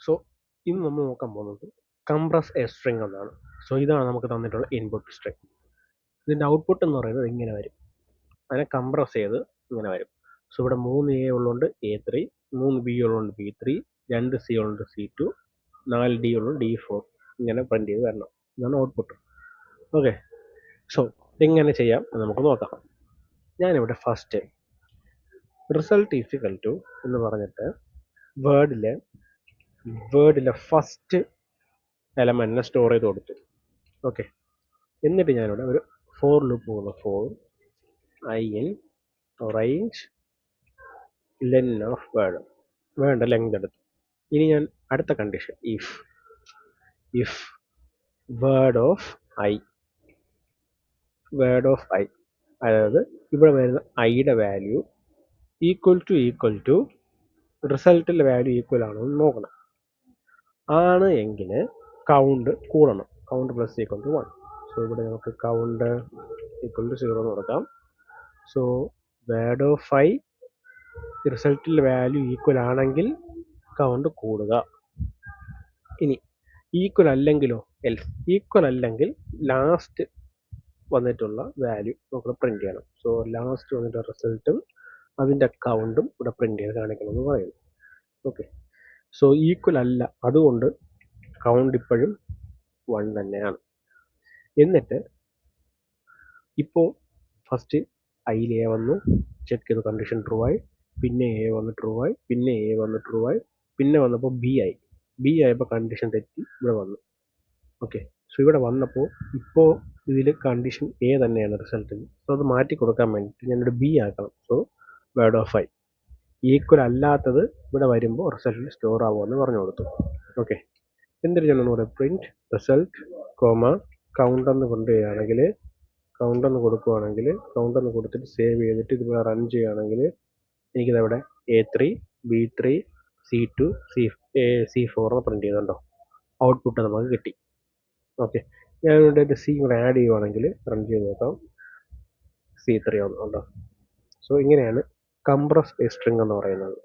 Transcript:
So ഇന്ന് നമ്മൾ നോക്കാൻ പോകുന്നത് കംപ്രസ് എ സ്ട്രിങ് എന്നാണ്. സോ ഇതാണ് നമുക്ക് തന്നിട്ടുള്ള ഇൻപുട്ട് സ്ട്രിങ്. ഇതിൻ്റെ ഔട്ട്പുട്ട് എന്ന് പറയുന്നത് ഇങ്ങനെ വരും. അതിനെ കംപ്രസ് ചെയ്ത് ഇങ്ങനെ വരും. സോ ഇവിടെ 3 A ഉള്ളതുകൊണ്ട് A3, 3 B ഉള്ളതുകൊണ്ട് B3, 2 C ഉള്ളതുകൊണ്ട് C2, 4 D ഉള്ളത് D4 ഇങ്ങനെ പ്രിന്റ് ചെയ്ത് വരണം. ഇതാണ് ഔട്ട്പുട്ട്. ഓക്കെ, സോ എങ്ങനെ ചെയ്യാം എന്ന് നമുക്ക് നോക്കാം. ഞാനിവിടെ ഫസ്റ്റ് റിസൾട്ട് ഈക്വൽ ടു എന്ന് പറഞ്ഞിട്ട് വേർഡിലെ ഫസ്റ്റ് എലമെന്റിനെ സ്റ്റോർ ചെയ്ത് കൊടുത്തു. ഓക്കെ, എന്നിട്ട് ഞാനിവിടെ ഒരു ഫോർ ലൂപ്പ് പോകുന്നു. For i in range len of word length എടുത്തു. ഇനി ഞാൻ അടുത്ത condition if word of i അതായത് ഇവിടെ വരുന്ന ഐയുടെ വാല്യൂ ഈക്വൽ ടു റിസൾട്ടിലെ വാല്യൂ ഈക്വൽ ആണോ എന്ന് നോക്കണം. ആണ് എങ്കിൽ കൗണ്ട് കൂടണം. Count plus equal to 1. So ഇവിടെ നമുക്ക് കൗണ്ട് ഈക്വൽ ടു 0 എന്ന് കൊടുക്കാം. സോ വേർഡ് ഓഫ് ഐ റിസൾട്ടിൽ വാല്യൂ ഈക്വൽ ആണെങ്കിൽ കൗണ്ട് കൂടുക. ഇനി ഈക്വൽ അല്ലെങ്കിലോ, ഈക്വൽ അല്ലെങ്കിൽ ലാസ്റ്റ് വന്നിട്ടുള്ള വാല്യൂ നമുക്ക് പ്രിന്റ് ചെയ്യണം. സോ ലാസ്റ്റ് വന്നിട്ടുള്ള റിസൾട്ടും അതിൻ്റെ കൗണ്ടും ഇവിടെ പ്രിന്റ് ചെയ്ത് കാണിക്കണം എന്ന് പറയുന്നു. ഓക്കെ, സോ ഈക്വൽ അല്ല, അതുകൊണ്ട് കൗണ്ട് ഇപ്പോഴും 1 തന്നെയാണ്. എന്നിട്ട് ഇപ്പോൾ ഫസ്റ്റ് ഐയിൽ എ വന്നു, ചെക്ക് ചെയ്തു, കണ്ടീഷൻ ട്രൂ ആയി. പിന്നെ എ വന്ന് ട്രൂ ആയി, പിന്നെ എ വന്ന് ട്രൂ ആയി, പിന്നെ വന്നപ്പോൾ ബി ആയപ്പോൾ കണ്ടീഷൻ തെറ്റി ഇവിടെ വന്നു. ഓക്കെ, സോ ഇവിടെ വന്നപ്പോൾ ഇപ്പോൾ ഇതിൽ കണ്ടീഷൻ എ തന്നെയാണ് റിസൾട്ടിൽ. സോ അത് മാറ്റി കൊടുക്കാൻ വേണ്ടിയിട്ട് ഞാനിവിടെ ബി ആക്കണം. So word of I equal അല്ലാത്തത് ഇവിടെ വരുമ്പോൾ റിസൾട്ടിൽ സ്റ്റോർ ആവുമെന്ന് പറഞ്ഞു കൊടുത്തു. ഓക്കെ, എന്നിട്ട് ഞാൻ ഒന്നുകൂടെ പ്രിന്റ് റിസൾട്ട് കൗണ്ട് എന്ന് കൊണ്ടുവരികയാണെങ്കിൽ കൗണ്ട് എന്ന് കൊടുത്തിട്ട് സേവ് ചെയ്തിട്ട് ഇത് റൺ ചെയ്യുകയാണെങ്കിൽ എനിക്കിതവിടെ A3, B3, C2, C4 എന്ന് പ്രിന്റ് ചെയ്യുന്നുണ്ടോ, ഔട്ട്പുട്ട് നമുക്ക് കിട്ടി. ഓക്കെ, ഞാനിവിടെ C കൂടെ ആഡ് ചെയ്യുവാണെങ്കിൽ റൺ ചെയ്ത് നോക്കാം, C3 ഉണ്ടോ. സോ ഇങ്ങനെയാണ് കംപ്രസ് എ സ്ട്രിങ് എന്ന് പറയുന്നത്.